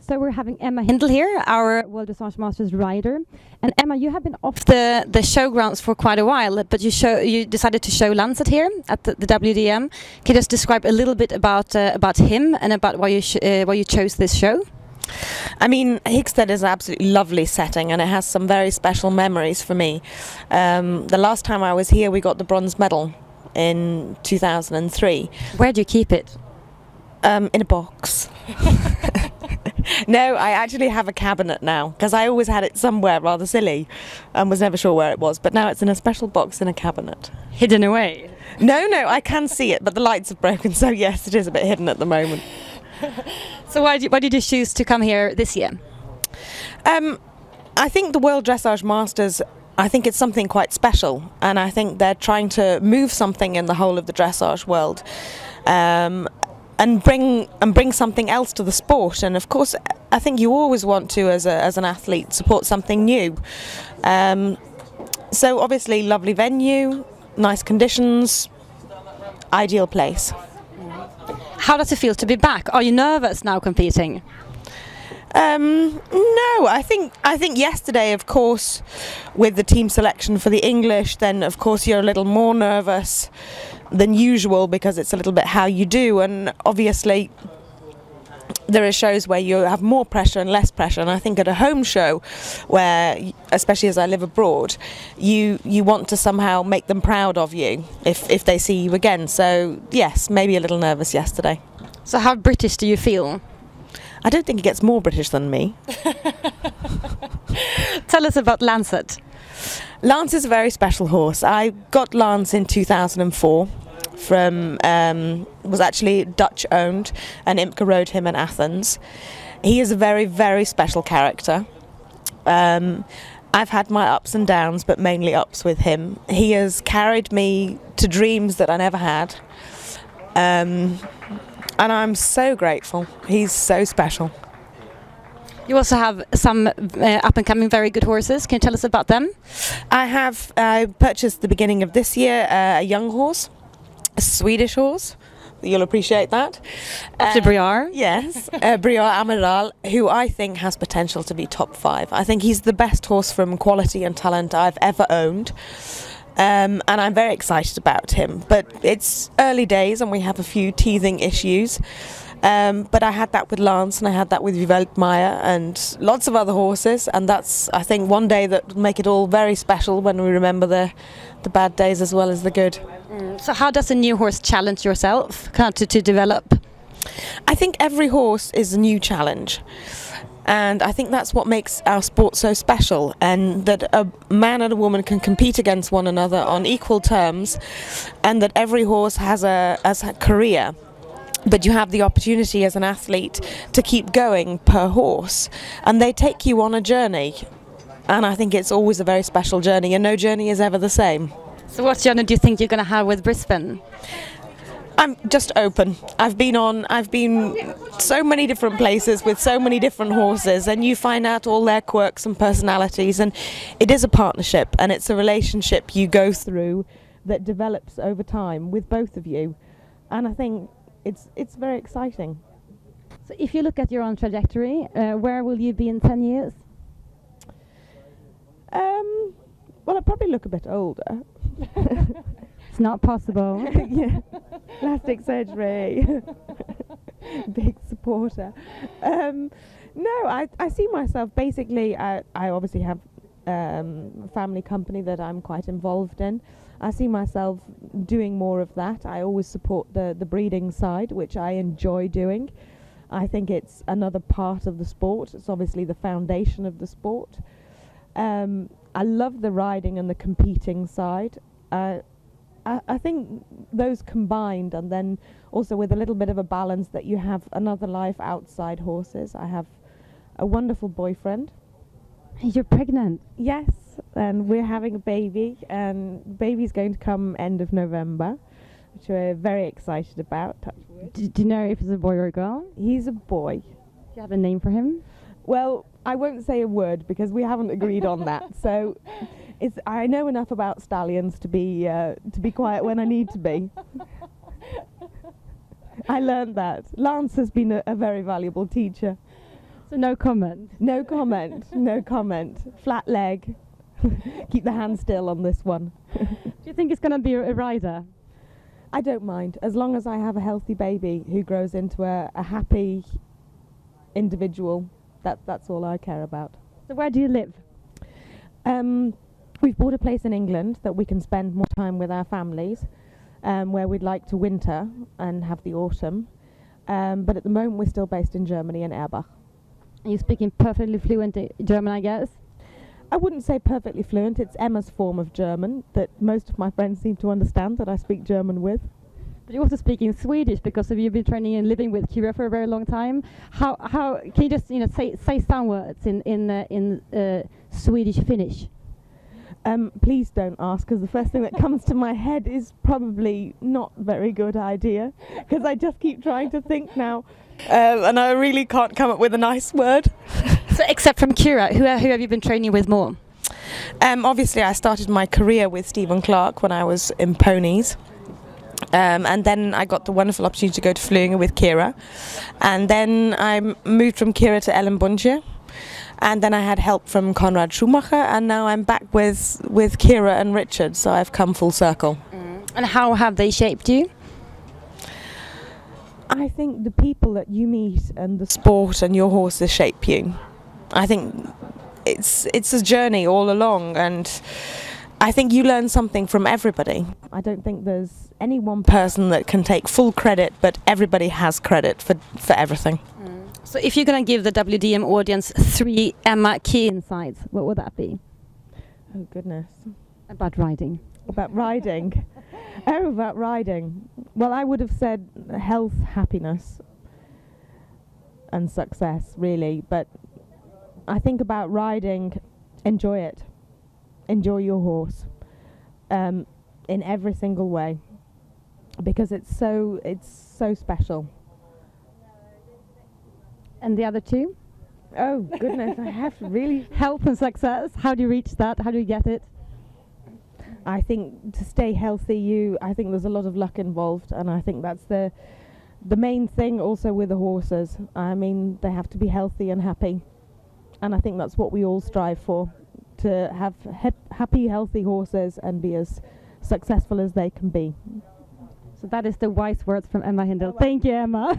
So we're having Emma Hindle here, our World Dressage Masters rider. And Emma, you have been off the showgrounds for quite a while, but you decided to show Lancet here at the WDM. Can you just describe a little bit about him and about why you chose this show? I mean, Hickstead is an absolutely lovely setting, and it has some very special memories for me. The last time I was here, we got the bronze medal in 2003. Where do you keep it? In a box. No, I actually have a cabinet now, because I always had it somewhere rather silly and was never sure where it was, but now it's in a special box in a cabinet. Hidden away? No, I can see it, but the lights have broken, so yes, it is a bit hidden at the moment. So why did you choose to come here this year? I think the World Dressage Masters, I think it's something quite special, and I think they're trying to move something in the whole of the dressage world. And bring something else to the sport, and of course I think you always want to, as an athlete, support something new. So obviously lovely venue, nice conditions, ideal place. How does it feel to be back? Are you nervous now competing? No, I think yesterday, of course, with the team selection for the English, then of course you're a little more nervous than usual because it's a little bit how you do, and obviously there are shows where you have more pressure and less pressure, and I think at a home show where, especially as I live abroad, you want to somehow make them proud of you if they see you again. So yes, maybe a little nervous yesterday. So how British do you feel? I don't think it gets more British than me. Tell us about Lancet. Lance is a very special horse. I got Lance in 2004 from, was actually Dutch owned, and Imke rode him in Athens. He is a very, very special character. I've had my ups and downs, but mainly ups with him. He has carried me to dreams that I never had. And I'm so grateful. He's so special. You also have some up-and-coming very good horses. Can you tell us about them? I purchased the beginning of this year a young horse, a Swedish horse. You'll appreciate that. After Briar? Yes, Briar Amiral, who I think has potential to be top 5. I think he's the best horse from quality and talent I've ever owned. And I'm very excited about him, but it's early days and we have a few teething issues. But I had that with Lance, and I had that with Weltmeier and lots of other horses, and that's, I think, one day that will make it all very special when we remember the bad days as well as the good. So how does a new horse challenge yourself to develop? I think every horse is a new challenge. And I think that's what makes our sport so special, and that a man and a woman can compete against one another on equal terms, and that every horse has a career. But you have the opportunity as an athlete to keep going per horse, and they take you on a journey. And I think it's always a very special journey, and no journey is ever the same. So what journey do you think you're going to have with Brisbane? I'm just open. I've been so many different places with so many different horses, and you find out all their quirks and personalities, and it is a partnership, and it's a relationship you go through that develops over time with both of you. And I think it's very exciting. So if you look at your own trajectory, where will you be in 10 years? Well, I'll probably look a bit older. It's not possible. Yeah, plastic surgery. Big supporter. No, I see myself basically. I obviously have a family company that I'm quite involved in. I see myself doing more of that. I always support the breeding side, which I enjoy doing. I think it's another part of the sport. It's obviously the foundation of the sport. I love the riding and the competing side. I think those combined, and then also with a little bit of a balance that you have another life outside horses. I have a wonderful boyfriend. You're pregnant? Yes, and we're having a baby, and baby's going to come end of November, which we're very excited about. Do you know if it's a boy or a girl? He's a boy. Do you have a name for him? Well, I won't say a word because we haven't agreed on that. So I know enough about stallions to be quiet when I need to be. I learned that. Lance has been a very valuable teacher. So no comment. No comment. No comment. Flat leg. Keep the hand still on this one. Do you think it's going to be a rider? I don't mind, as long as I have a healthy baby who grows into a happy individual. That's all I care about. So where do you live? We've bought a place in England that we can spend more time with our families, where we'd like to winter and have the autumn. But at the moment we're still based in Germany, in Erbach. You're speaking perfectly fluent German, I guess. I wouldn't say perfectly fluent. It's Emma's form of German that most of my friends seem to understand that I speak German with. But you're also speaking Swedish because you've been training and living with Kira for a very long time. How can you just say some words in Swedish Finnish? Please don't ask, because the first thing that comes to my head is probably not a very good idea, because I just keep trying to think now, and I really can't come up with a nice word. So except from Kira, who have you been training with more? Obviously I started my career with Stephen Clark when I was in ponies, and then I got the wonderful opportunity to go to Flöinge with Kira, and then I moved from Kira to Ellen Bunche. And then I had help from Konrad Schumacher, and now I'm back with Kira and Richard, so I've come full circle. And how have they shaped you? I think the people that you meet and the sport and your horses shape you. I think it's a journey all along, and I think you learn something from everybody. I don't think there's any one person that can take full credit, but everybody has credit for everything. So if you're going to give the WDM audience 3 Emma key insights, what would that be? Oh goodness. About riding. About riding. Oh, about riding. Well, I would have said health, happiness and success, really. But I think about riding, enjoy it. Enjoy your horse in every single way, because it's so special. And the other 2? Oh goodness, I have to really... Health and success, how do you reach that? How do you get it? I think to stay healthy, I think there's a lot of luck involved, and I think that's the main thing also with the horses. I mean, they have to be healthy and happy, and I think that's what we all strive for, to have happy, healthy horses and be as successful as they can be. So that is the wise words from Emma Hindle. Thank you, Emma.